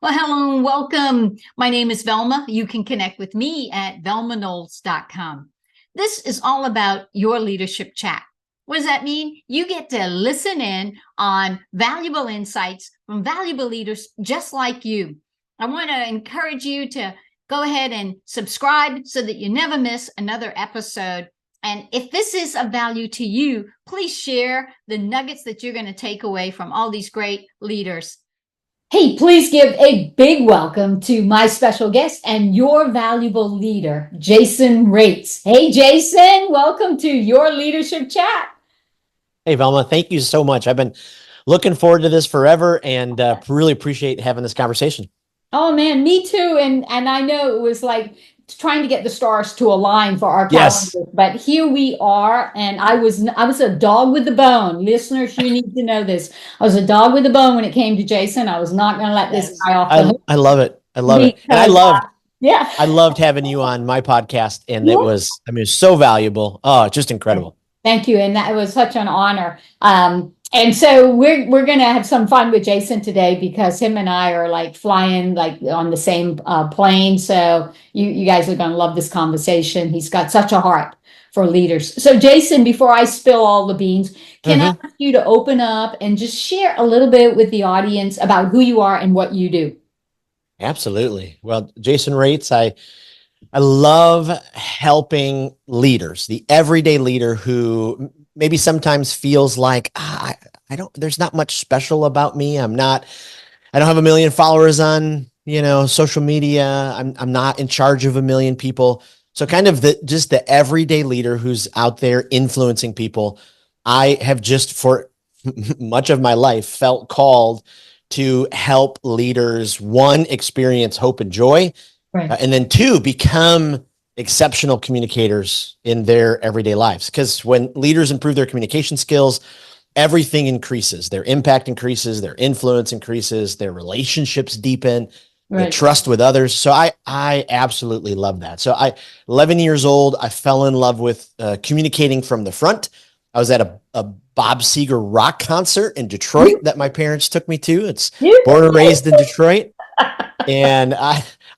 Well, hello and welcome. My name is Velma. You can connect with me at velmanolds.com. This is all about your leadership chat. What does that mean? You get to listen in on valuable insights from valuable leaders just like you. I want to encourage you to go ahead and subscribe so that you never miss another episode. And if this is of value to you, please share the nuggets that you're going to take away from all these great leaders. Hey, please give a big welcome to my special guest and your valuable leader, Jason Raitz. Hey, Jason, welcome to your leadership chat. Hey, Velma, thank you so much. I've been looking forward to this forever and really appreciate having this conversation. Oh, man, me too. And I know it was like trying to get the stars to align for our Yes. calendar, but here we are. And I was a dog with the bone. Listeners, you need to know this. I was a dog with the bone when it came to Jason. I was not going to let this guy off the hook. I love it. I love it. And Because, yeah. I loved having you on my podcast. And Yeah. it was so valuable. Oh, just incredible. Thank you. And that was such an honor. And so we're going to have some fun with Jason today because him and I are like flying like on the same plane. So you guys are going to love this conversation. He's got such a heart for leaders. So Jason, before I spill all the beans, can I ask you to open up and just share a little bit with the audience about who you are and what you do? Absolutely. Well, Jason Raitz, I love helping leaders, the everyday leader who maybe sometimes feels like there's not much special about me. I don't have a million followers on, social media. I'm not in charge of a million people. So kind of just the everyday leader who's out there influencing people. I have just for much of my life felt called to help leaders, one, experience hope and joy, Right. and then two, become exceptional communicators in their everyday lives. Because when leaders improve their communication skills, everything increases. Their impact increases, their influence increases, their relationships deepen, the trust with others. So I absolutely love that. So 11 years old, I fell in love with communicating from the front. I was at a Bob Seger rock concert in Detroit that my parents took me to. It's born and raised in Detroit. And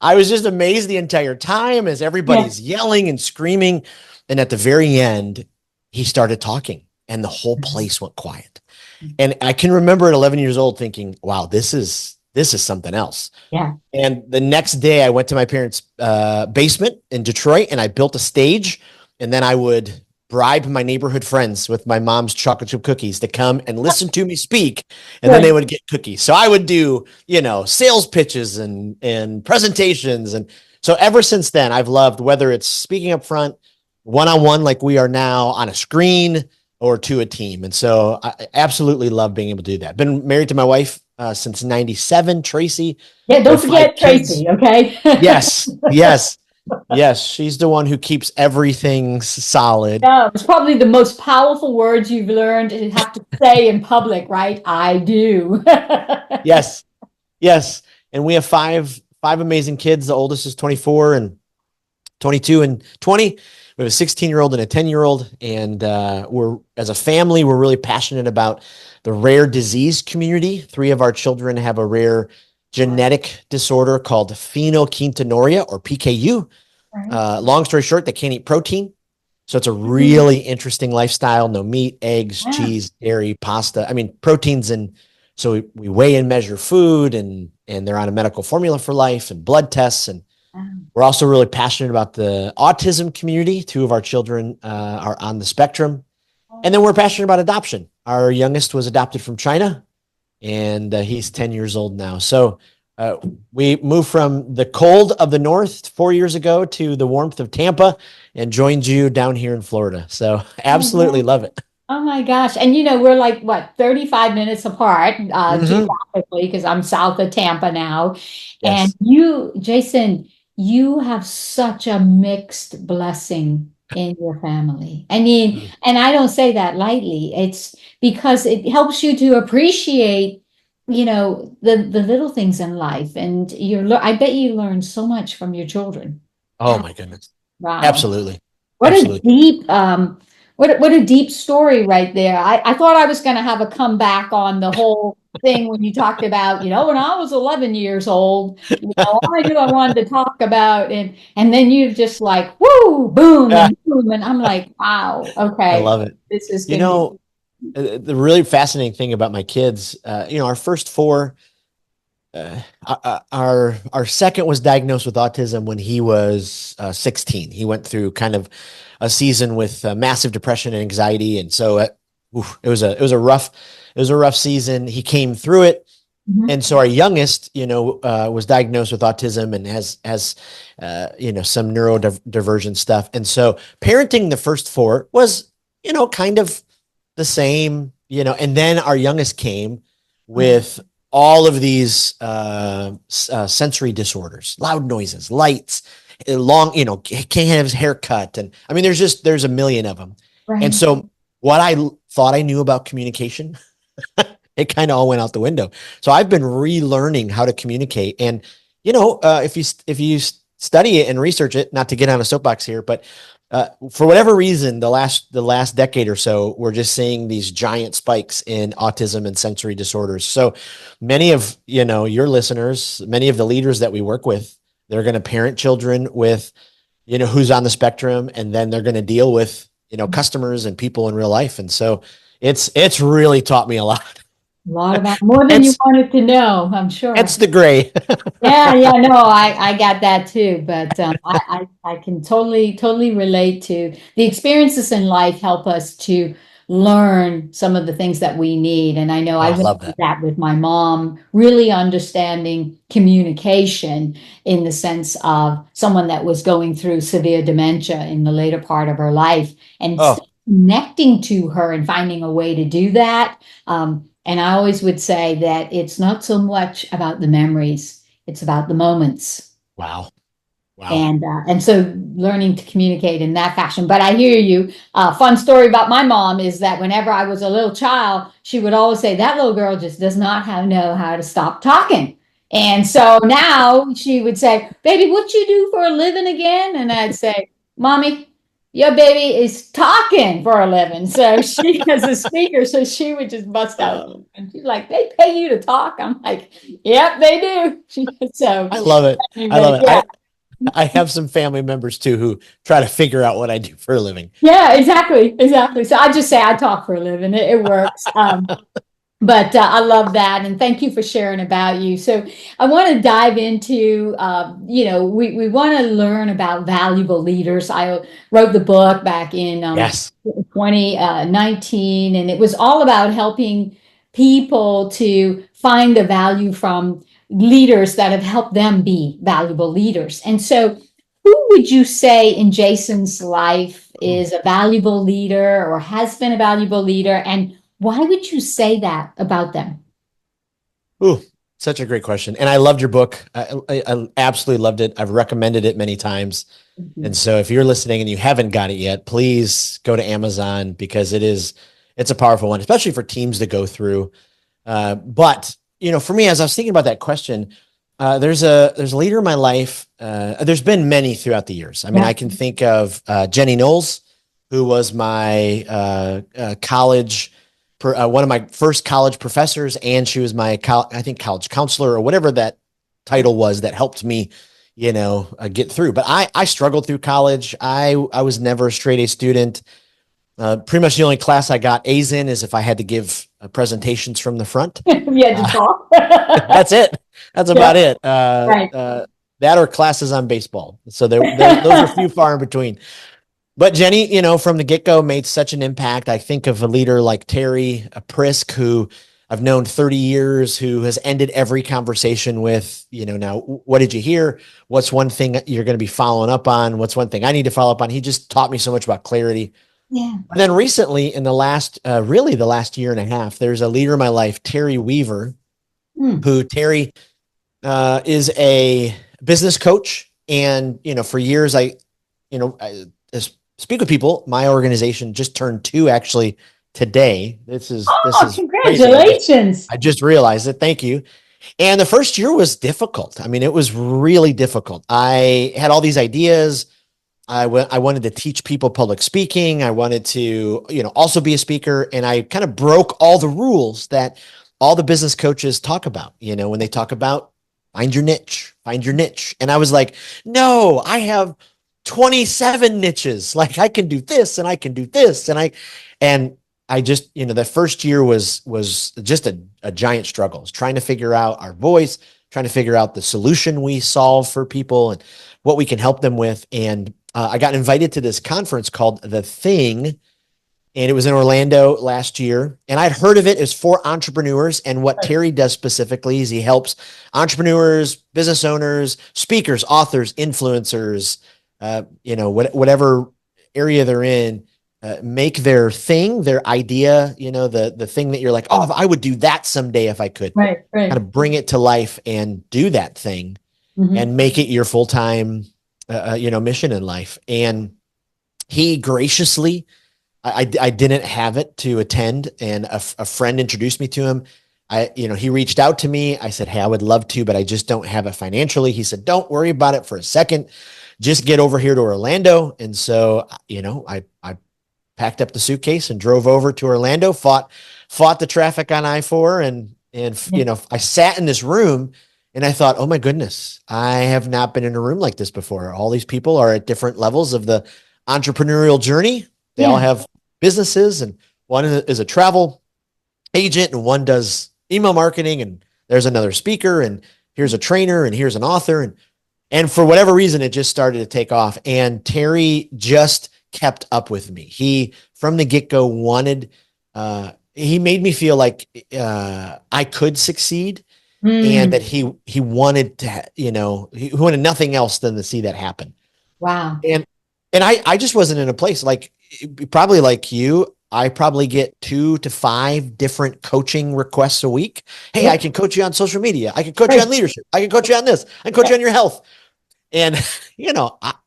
I was just amazed the entire time as everybody's yelling and screaming. And at the very end, he started talking and the whole place went quiet. And I can remember at 11 years old thinking, wow, this is something else. Yeah. And the next day I went to my parents' basement in Detroit and I built a stage, and then I would bribe my neighborhood friends with my mom's chocolate chip cookies to come and listen to me speak. And then they would get cookies. So I would do, sales pitches and presentations. And so ever since then, I've loved whether it's speaking up front, one-on-one, like we are now, on a screen, or to a team. And so I absolutely love being able to do that. Been married to my wife since 97, Tracy. Yeah. Don't forget Tracy. Okay. Yes. Yes, she's the one who keeps everything solid. No, it's probably the most powerful words you've learned to have to say in public, right? I do. Yes. And we have five amazing kids. The oldest is 24 and 22 and 20. We have a 16-year-old and a 10-year-old. And as a family, we're really passionate about the rare disease community. 3 of our children have a rare genetic disorder called phenylketonuria, or PKU. Long story short, they can't eat protein. So it's a really interesting lifestyle. No meat, eggs, cheese, dairy, pasta. I mean, proteins. And so we weigh and measure food, and they're on a medical formula for life and blood tests. And we're also really passionate about the autism community. 2 of our children are on the spectrum. And then we're passionate about adoption. Our youngest was adopted from China, and he's 10 years old now. So we moved from the cold of the north 4 years ago to the warmth of Tampa and joined you down here in Florida. So absolutely love it. Oh my gosh. And we're like, what, 35 minutes apart geographically, because I'm south of Tampa now. Yes. And Jason, you have such a mixed blessing in your family. I mean, and I don't say that lightly. It's because it helps you to appreciate, the little things in life. And I bet you learn so much from your children. Oh my goodness. Wow. Absolutely. What Absolutely. a deep What a deep story right there. I thought I was going to have a comeback on the whole thing when you talked about, when I was 11 years old, all I knew I wanted to talk about, and then you just like, whoo, boom, Yeah, and boom, and I'm like, wow, I okay, love it. this is You going to be. know, the really fascinating thing about my kids, our first four, our second was diagnosed with autism when he was 16. He went through kind of a season with massive depression and anxiety, and so it was a rough season. He came through it, Mhm. and so our youngest, was diagnosed with autism and has some neurodivergent stuff. And so parenting the first four was kind of the same, and then our youngest came Right, with all of these sensory disorders, loud noises, lights, long, can't have his hair cut. And I mean, there's a million of them. And right. so what I thought I knew about communication, it kind of all went out the window. So I've been relearning how to communicate. And, if you study it and research it, not to get on a soapbox here, but for whatever reason, the last decade or so, we're just seeing these giant spikes in autism and sensory disorders. So many of your listeners, many of the leaders that we work with, they're going to parent children with who's on the spectrum, and then they're going to deal with customers and people in real life. And so it's really taught me a lot. A lot about more than you It's wanted to know, I'm sure. it's the gray. Yeah, no, I got that too, but I can totally relate to the experiences in life help us to learn some of the things that we need. And I know Oh, I I went love through that. that with my mom, really understanding communication in the sense of someone that was going through severe dementia in the later part of her life and Oh, still connecting to her and finding a way to do that. And I always would say that it's not so much about the memories, it's about the moments. wow. Wow. And so learning to communicate in that fashion. But I hear you. Fun story about my mom is that whenever I was a little child, she would always say, that little girl just does not know how to stop talking. And so now she would say, baby, what you do for a living again? And I'd say, mommy, your baby is talking for a living. So she has a speaker, so she would just bust out. Uh, And she's like, they pay you to talk. I'm like, yep, they do. So I love it. I anyway, love it. yeah. I have some family members too who try to figure out what I do for a living. Yeah, exactly. So I just say I talk for a living. It works. But I love that, and thank you for sharing about you. So I want to dive into, we want to learn about valuable leaders. I wrote the book back in Yes. 2019, and it was all about helping people to find the value from leaders that have helped them be valuable leaders. And so, who would you say in Jason's life is a valuable leader or has been a valuable leader? And why would you say that about them? Ooh, such a great question. And I loved your book. I absolutely loved it. I've recommended it many times. And Mhm. so if you're listening and you haven't got it yet, please go to Amazon because it's a powerful one, especially for teams to go through. But for me, as I was thinking about that question, there's a leader in my life. There's been many throughout the years. I mean, Yeah. I can think of Jenny Knowles, who was my one of my first college professors, and she was my I think college counselor or whatever that title was that helped me, get through. But I struggled through college. I was never a straight A student. Pretty much the only class I got A's in is if I had to give presentations from the front. You had to Uh, talk. that's it. That's Yeah, about it. right. That or classes on baseball. So those are few far in between. But Jenny, from the get go, made such an impact. I think of a leader like Terry Prisk, who I've known 30 years, who has ended every conversation with, now, what did you hear? What's one thing you're going to be following up on? What's one thing I need to follow up on? He just taught me so much about clarity. Yeah. And then recently, in really the last year and a half, there's a leader in my life, Terry Weaver, Mm. who Terry is a business coach. And, for years, I speak with people. My organization just turned two actually today. This Oh, is crazy. congratulations. I just realized it. Thank you. And the first year was difficult. I mean, it was really difficult. I had all these ideas. I wanted to teach people public speaking. I wanted to, also be a speaker. And I kind of broke all the rules that all the business coaches talk about, when they talk about find your niche, find your niche. And I was like, no, I have 27 niches. Like I can do this and I can do this. And I just, the first year was just a giant struggle. I was trying to figure out our voice, trying to figure out the solution we solve for people and what we can help them with. And I got invited to this conference called The Thing, and it was in Orlando last year. And I'd heard of it. It was for entrepreneurs. And what Terry does specifically is he helps entrepreneurs, business owners, speakers, authors, influencers, whatever area they're in, make their thing, their idea, the thing that you're like, oh, I would do that someday if I could. Right. Kind of bring it to life and do that thing and make it your full-time mission in life. And he graciously, I didn't have it to attend, and a friend introduced me to him. He reached out to me. I said, hey, I would love to, but I just don't have it financially. He said, don't worry about it for a second. Just get over here to Orlando. And so, I packed up the suitcase and drove over to Orlando, fought the traffic on I-4, and I sat in this room. And I thought, oh my goodness, I have not been in a room like this before. All these people are at different levels of the entrepreneurial journey. They all have businesses, and one is a travel agent, and one does email marketing, and there's another speaker, and here's a trainer, and here's an author. And for whatever reason, it just started to take off. And Terry just kept up with me. He, from the get-go, he made me feel like I could succeed. And that he wanted to, he wanted nothing else than to see that happen. Wow. And I just wasn't in a place probably like you. I probably get 2 to 5 different coaching requests a week. Hey, I can coach you on social media. I can coach you on leadership. I can coach you on this. I can coach you on your health. And,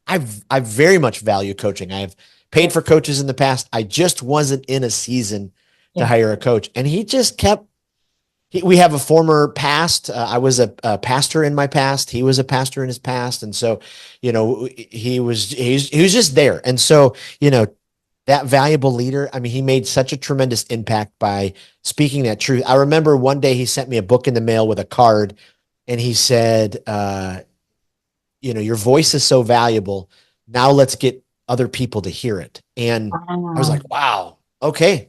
I very much value coaching. I've paid for coaches in the past. I just wasn't in a season to hire a coach. And he just kept, we have a former past. I was a pastor in my past. He was a pastor in his past. And so, he was just there. And so, that valuable leader, I mean, he made such a tremendous impact by speaking that truth. I remember one day he sent me a book in the mail with a card, and he said, your voice is so valuable. Now let's get other people to hear it. And I was like, wow, okay.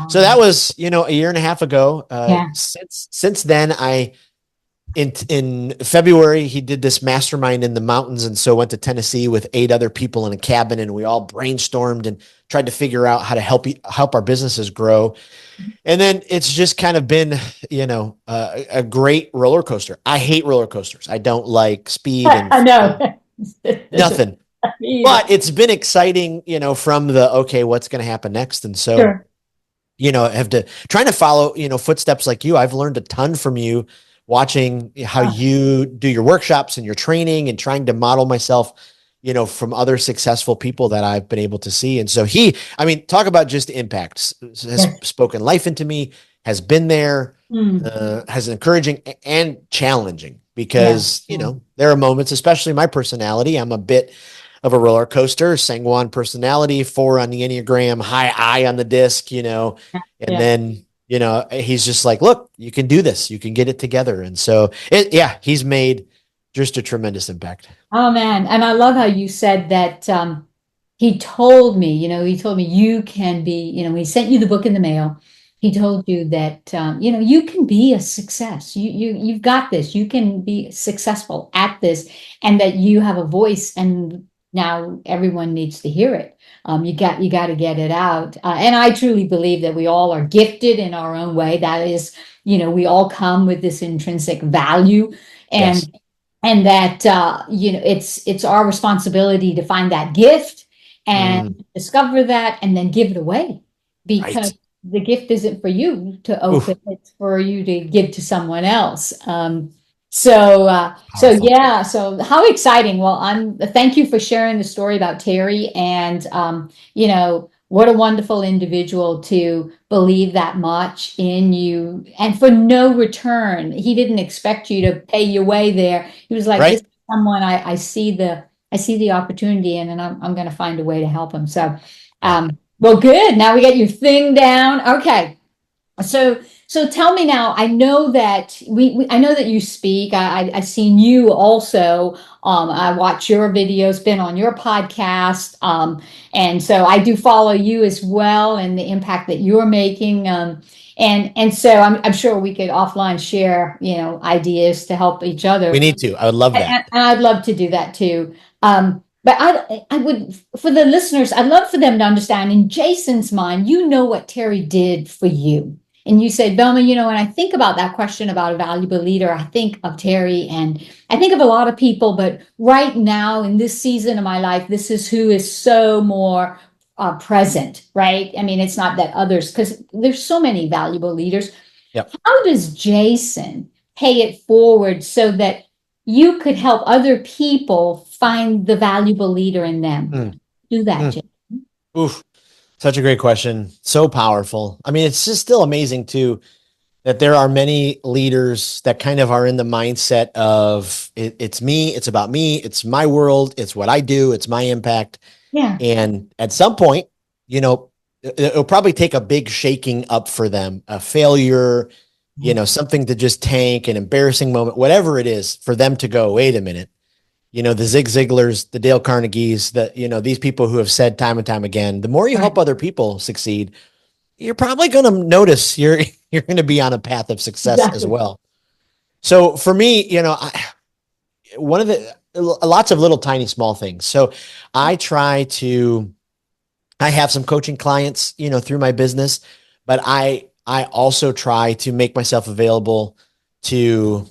So that was, a year and a half ago. Since then, in February, he did this mastermind in the mountains. And so went to Tennessee with 8 other people in a cabin, and we all brainstormed and tried to figure out how to help our businesses grow. And then it's just kind of been, a great roller coaster. I hate roller coasters. I don't like speed. And I know. Nothing. But it's been exciting, from okay, what's going to happen next? And so, trying to follow, footsteps like you. I've learned a ton from you, watching how you do your workshops and your training, and trying to model myself, from other successful people that I've been able to see. And so talk about just impact, has spoken life into me, has been there, has encouraging and challenging, because, there are moments, especially my personality, I'm a bit of a roller coaster, sanguine personality, 4 on the Enneagram, high I on the disc, and then, he's just like, look, you can do this, you can get it together. And so he's made just a tremendous impact. Oh man. And I love how you said that, he told me, you can be, when he sent you the book in the mail, he told you that, you can be a success. You've got this, you can be successful at this, and that you have a voice, and now everyone needs to hear it. You got to get it out. And I truly believe that we all are gifted in our own way. That is, we all come with this intrinsic value, and that, it's our responsibility to find that gift and discover that, and then give it away, because the gift isn't for you to open, it's for you to give to someone else. So how exciting. Well, thank you for sharing the story about Terry, and, what a wonderful individual to believe that much in you, and for no return. He didn't expect you to pay your way there. He was like, this is someone I see the I see the opportunity and I'm going to find a way to help them. So, well, good. Now we got your thing down. Okay. So tell me now, I know that I know that you speak. I've seen you also. I watch your videos, been on your podcast. And so I do follow you as well and the impact that you're making. And so I'm sure we could offline share, ideas to help each We other. need to. I would love that. And I'd love to do that too. But I would, for the listeners, I'd love for them to understand in Jason's mind, what Terry did for you. And you said, Velma, when I think about that question about a valuable leader, I think of Terry and I think of a lot of people, but right now in this season of my life, this is who is so more present, right? I mean, it's not that others, because there's so many valuable leaders. Yep. How does Jason pay it forward so that you could help other people find the valuable leader in them? Do that, Jason. Oof. Such a great question. So powerful. I mean, it's just still amazing too, that there are many leaders that kind of are in the mindset of it's me, it's about me, it's my world, it's what I do, it's my impact. Yeah. And at some point, it'll probably take a big shaking up for them, a failure, something to just tank, an embarrassing moment, whatever it is, for them to go, wait a minute. The Zig Ziglars, the Dale Carnegies, these people who have said time and time again, the more you help other people succeed, you're probably going to notice you're going to be on a path of success as well. So for me, one of the lots of little tiny small things. So I have some coaching clients, through my business, but I also try to make myself available to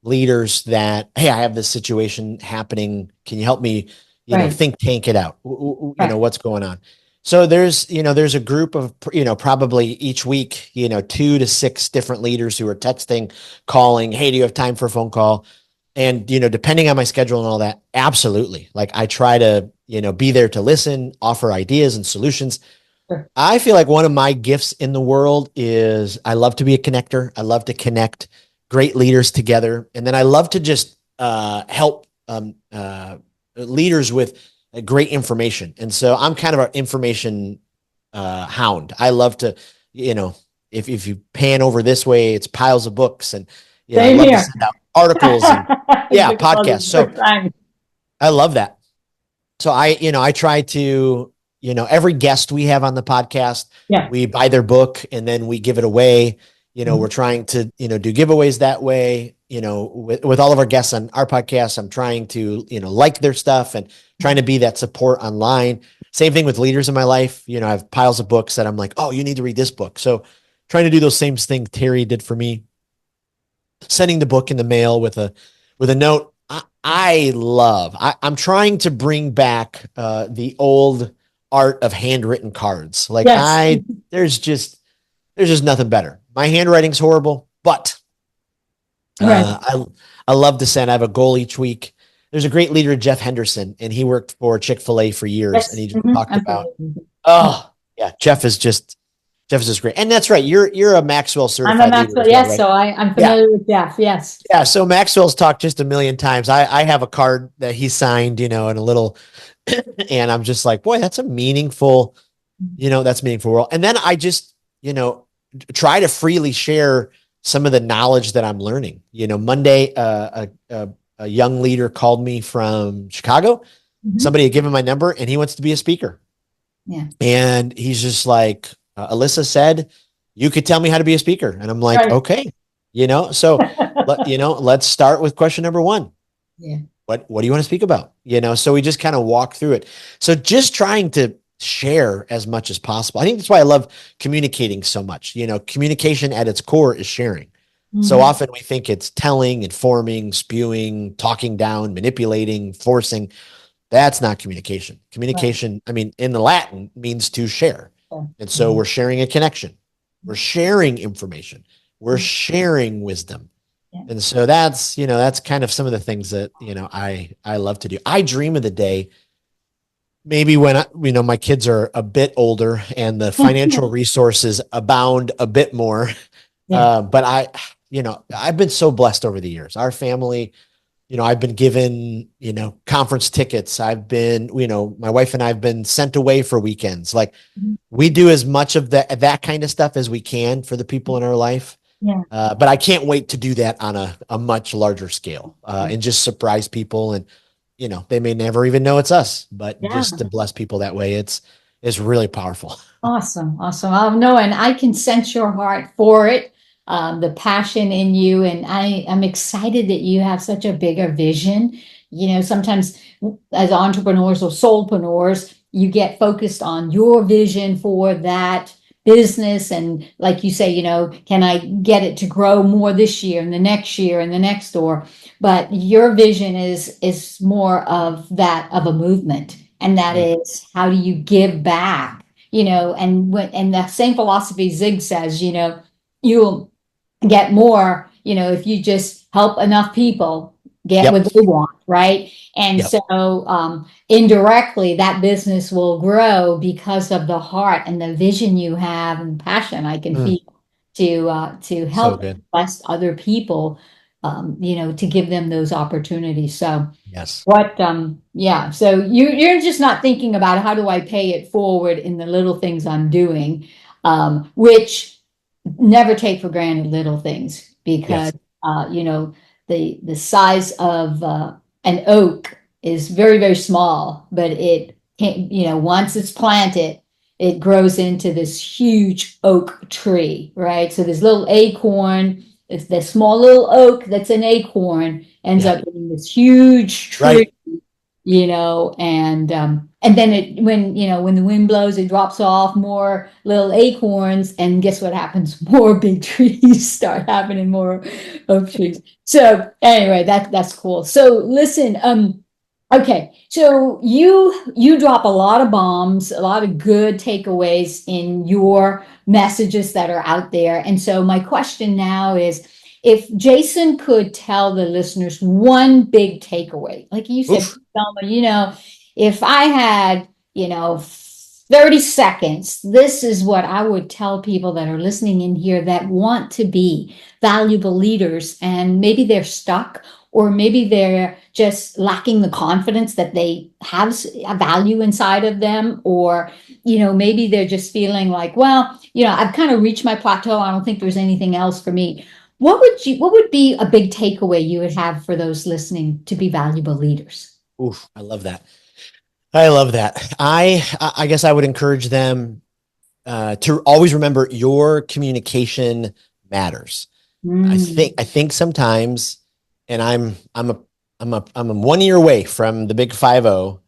leaders that, hey, I have this situation happening. Can you help me, think tank it out? What's going on? So there's a group of, probably each week, 2 to 6 different leaders who are texting, calling, hey, do you have time for a phone call? And, depending on my schedule and all that, absolutely. Like I try to, be there to listen, offer ideas and solutions. Sure. I feel like one of my gifts in the world is I love to be a connector. I love to connect great leaders together. And then I love to just help leaders with great information. And so I'm kind of an information hound. I love to, if you pan over this way, it's piles of books and I love to send out articles and podcasts. So I love that. So I try to, every guest we have on the podcast, we buy their book and then we give it away. We're trying to, do giveaways that way, with all of our guests on our podcast. I'm trying to, like their stuff and trying to be that support online. Same thing with leaders in my life. I have piles of books that I'm like, oh, you need to read this book. So trying to do those same things Terry did for me, sending the book in the mail with a note. I'm trying to bring back the old art of handwritten cards. Like there's just nothing better. My handwriting's horrible, but I love to send. I have a goal each week. There's a great leader, Jeff Henderson, and he worked for Chick-fil-A for years, and he just talked about, Jeff is just great. And that's right. You're a Maxwell certified. I'm a Maxwell, yes. Right? So I'm familiar with Jeff. Yes. Yeah. So Maxwell's talked just a million times. I have a card that he signed, in a little, and I'm just like, boy, that's a meaningful, that's a meaningful world. And then I just, try to freely share some of the knowledge that I'm learning. Monday, a young leader called me from Chicago. Somebody had given my number and he wants to be a speaker. Yeah. And he's just like, Alyssa said, you could tell me how to be a speaker. And I'm like, okay, so, let's start with question number 1. Yeah. What do you want to speak about? So we just kind of walk through it. So just trying to share as much as possible. I think that's why I love communicating so much. Communication at its core is sharing. So often we think it's telling, informing, spewing, talking down, manipulating, forcing. That's not communication. Communication, I mean, in the Latin means to share. And so we're sharing a connection. We're sharing information. We're sharing wisdom. And so that's kind of some of the things that, I love to do. I dream of the day, maybe when my kids are a bit older and the financial resources abound a bit more. But I've been so blessed over the years. Our family, I've been given, conference tickets. I've been, my wife and I have been sent away for weekends. Like Mhm. we do as much of that kind of stuff as we can for the people in our life. Yeah. But I can't wait to do that on a much larger scale, and just surprise people. And, they may never even know it's us, but Yeah. just to bless people that way, it's really powerful. Awesome. Awesome. Oh, no, and I can sense your heart for it, the passion in you. And I'm excited that you have such a bigger vision. Sometimes as entrepreneurs or soulpreneurs, you get focused on your vision for that business. And like you say, can I get it to grow more this year and the next year and the next door? But your vision is more of that of a movement. And that Mm. is, how do you give back? And the same philosophy Zig says, you'll get more, if you just help enough people get Yep. what they want, right? And Yep. so indirectly, that business will grow because of the heart and the vision you have and passion I can Mm. feel to So help good. bless other people, to give them those opportunities. So Yes. yeah, so you're just not thinking about how do I pay it forward in the little things I'm doing, which never take for granted little things, because Yes. the size of an oak is very, very small, but it can, once it's planted, it grows into this huge oak tree, right? So this little acorn, it's the small little oak that's an acorn ends Yeah. up being this huge tree, Right. and then when the wind blows, it drops off more little acorns, and guess what happens? More big trees start happening, more oak trees. So anyway, that's cool. So listen, okay, so you drop a lot of bombs, a lot of good takeaways in your messages that are out there. And so my question now is, if Jason could tell the listeners one big takeaway, like you said, Oof. Selma, if I had, 30 seconds, this is what I would tell people that are listening in here that want to be valuable leaders, and maybe they're stuck, or maybe they're just lacking the confidence that they have a value inside of them, or maybe they're just feeling like, well, I've kind of reached my plateau, I don't think there's anything else for me. What would be a big takeaway you would have for those listening to be valuable leaders? Oof. I love that. I love that. I guess I would encourage them to always remember your communication matters. Mm, I think sometimes, and I'm 1 year away from the big 50.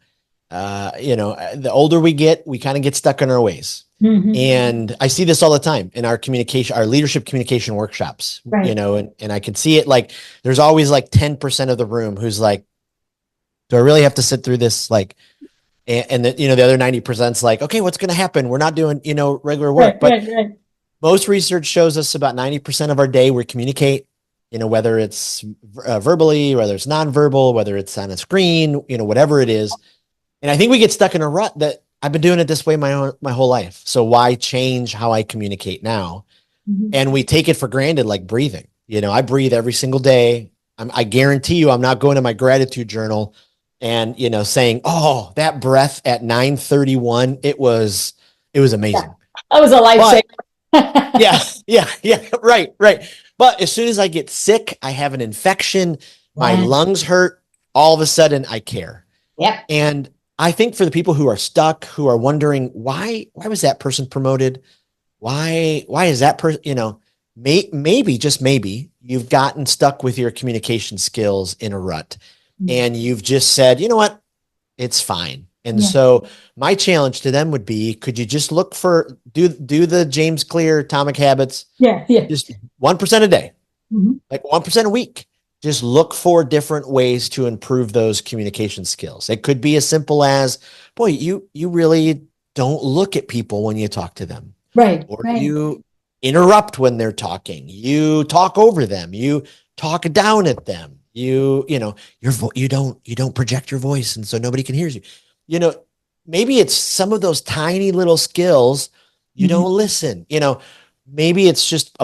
The older we get, we kind of get stuck in our ways. mhm. And I see this all the time in our communication, our leadership communication workshops, Right. and I can see it, like there's always like 10% of the room who's like, do I really have to sit through this? Like, and the other 90% is like, okay, what's going to happen? We're not doing, regular Right, work. But right, right. most research shows us about 90% of our day we communicate, whether it's verbally, whether it's nonverbal, whether it's on a screen, whatever it is. And I think we get stuck in a rut that I've been doing it this way my whole life. So why change how I communicate now? Mhm. And we take it for granted, like breathing. I breathe every single day. I guarantee you, I'm not going to my gratitude journal and saying, "Oh, that breath at 9:31, it was Yeah, amazing." that was a But lifesaver. yeah, yeah, right, right. But as soon as I get sick, I have an infection, my Yeah. lungs hurt, all of a sudden I care. Yep. And I think for the people who are stuck, who are wondering why was that person promoted? Why is that person, maybe, just maybe you've gotten stuck with your communication skills in a rut, Mm. and you've just said, you know what, it's fine. And Yeah. so my challenge to them would be, could you just look for, do the James Clear Atomic Habits, Yeah. Yeah. just 1% a day, Mhm. like 1% a week. Just look for different ways to improve those communication skills. It could be as simple as, boy, you really don't look at people when you talk to them, Right. or Right. you interrupt when they're talking. You talk over them. You talk down at them. You don't project your voice, and so nobody can hear you. You know, maybe it's some of those tiny little skills. You Mhm. don't listen. Maybe it's just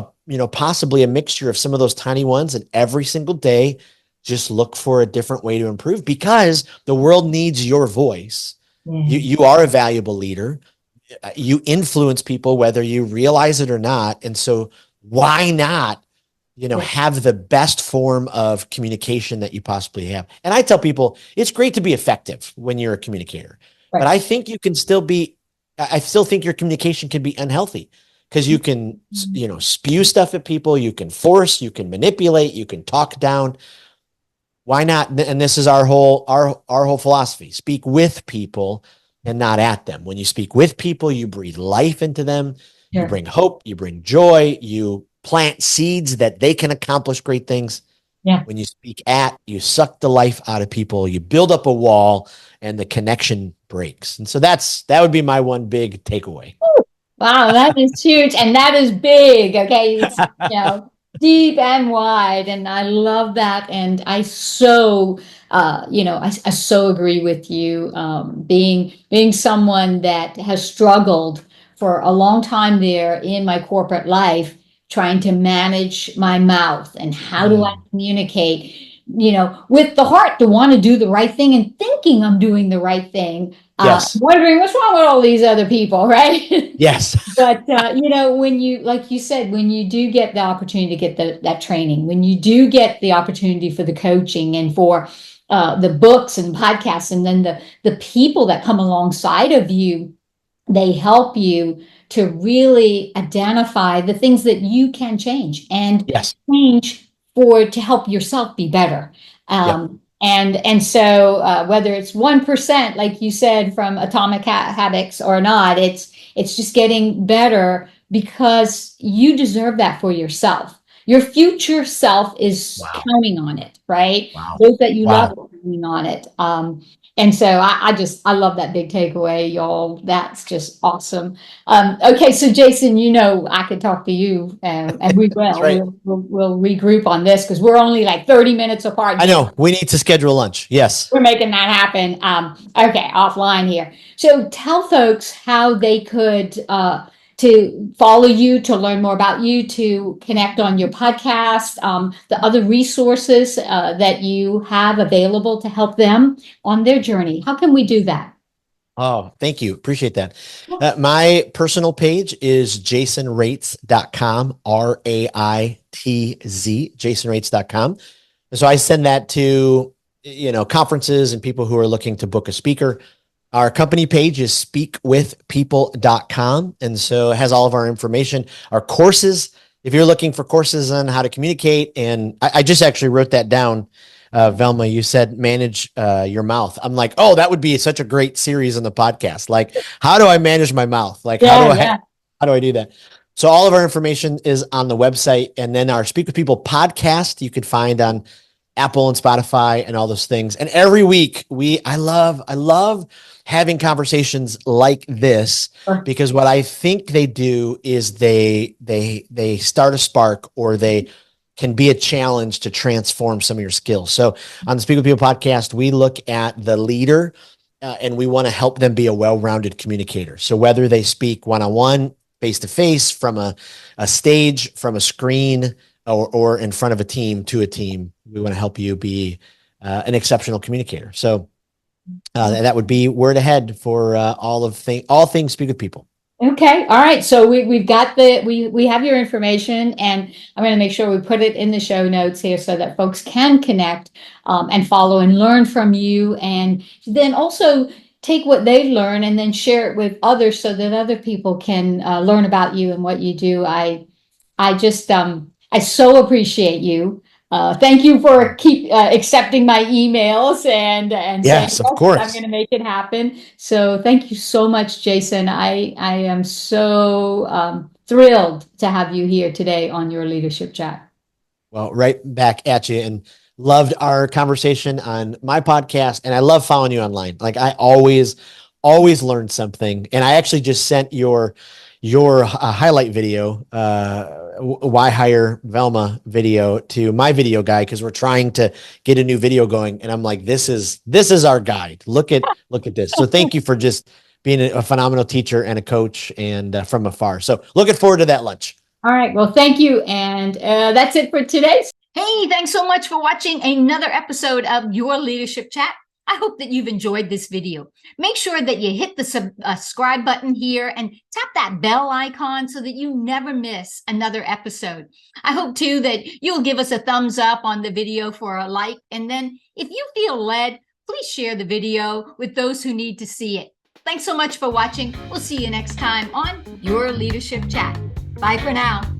possibly a mixture of some of those tiny ones, and every single day just look for a different way to improve, because the world needs your voice. You are a valuable leader. You influence people, whether you realize it or not. And so why not, have the best form of communication that you possibly have? And I tell people it's great to be effective when you're a communicator, but I think you can still I still think your communication can be unhealthy, because you can, spew stuff at people. You can force, you can manipulate, you can talk down. Why not? And this is our whole philosophy: speak with people and not at them. When you speak with people, you breathe life into them. You bring hope, you bring joy, you plant seeds that they can accomplish great things. When you speak at, you suck the life out of people, you build up a wall, and the connection breaks. And so that would be my one big takeaway. Wow, that is huge. And that is big. Okay. It's, deep and wide. And I love that. And I so, I so agree with you. Being someone that has struggled for a long time there in my corporate life, trying to manage my mouth and how do I communicate, with the heart to want to do the right thing and thinking I'm doing the right thing. Yes. Wondering what's wrong with all these other people, right? Yes. But, when you, like you said, when you do get the opportunity to get that training, when you do get the opportunity for the coaching and for the books and podcasts, and then the people that come alongside of you, they help you to really identify the things that you can change and change to help yourself be better. And so whether it's 1%, like you said, from Atomic Habits or not, it's just getting better, because you deserve that for yourself. Your future self is counting on it, right? Those that you love are counting on it. And so I love that big takeaway, y'all. That's just awesome. Okay, so Jason, I could talk to you, and we will. Right. We'll regroup on this, because we're only like 30 minutes apart. I know. We need to schedule lunch. Yes. We're making that happen. Okay, offline here. So tell folks how they could to follow you, to learn more about you, to connect on your podcast, the other resources that you have available to help them on their journey. How can we do that? Oh, thank you. Appreciate that. My personal page is jasonraitz.com, RAITZ, jasonraitz.com. And so I send that to, conferences and people who are looking to book a speaker. Our company page is speakwithpeople.com. And so it has all of our information, our courses. If you're looking for courses on how to communicate, and I just actually wrote that down. Velma, you said manage your mouth. I'm like, oh, that would be such a great series on the podcast. Like, how do I manage my mouth? Like, how do I do that? So all of our information is on the website. And then our Speak with People podcast, you could find on Apple and Spotify and all those things. And every week I love having conversations like this, because what I think they do is they start a spark, or they can be a challenge to transform some of your skills. So on the Speak with People podcast, we look at the leader and we want to help them be a well-rounded communicator. So whether they speak one-on-one, face-to-face, from a stage, from a screen, or in front of a team, to a team, we want to help you be an exceptional communicator. So that would be word ahead for all things Speak with People. Okay. All right. So we've got we have your information, and I'm going to make sure we put it in the show notes here so that folks can connect and follow and learn from you, and then also take what they've learned and then share it with others so that other people can learn about you and what you do. I so appreciate you. Thank you for accepting my emails and yes, saying, of course, I'm going to make it happen. So thank you so much, Jason. I am so thrilled to have you here today on your leadership chat. Well, right back at you, and loved our conversation on my podcast, and I love following you online. Like, I always learn something, and I actually just sent your highlight video, why hire Velma video, to my video guy, because we're trying to get a new video going, and I'm like, this is our guide. Look at this. So thank you for just being a phenomenal teacher and a coach, and from afar. So looking forward to that lunch. All right. Well, thank you. And that's it for today. Hey, thanks so much for watching another episode of Your Leadership Chat. I hope that you've enjoyed this video. Make sure that you hit the subscribe button here and tap that bell icon so that you never miss another episode. I hope too that you'll give us a thumbs up on the video for a like. And then if you feel led, please share the video with those who need to see it. Thanks so much for watching. We'll see you next time on Your Leadership Chat. Bye for now.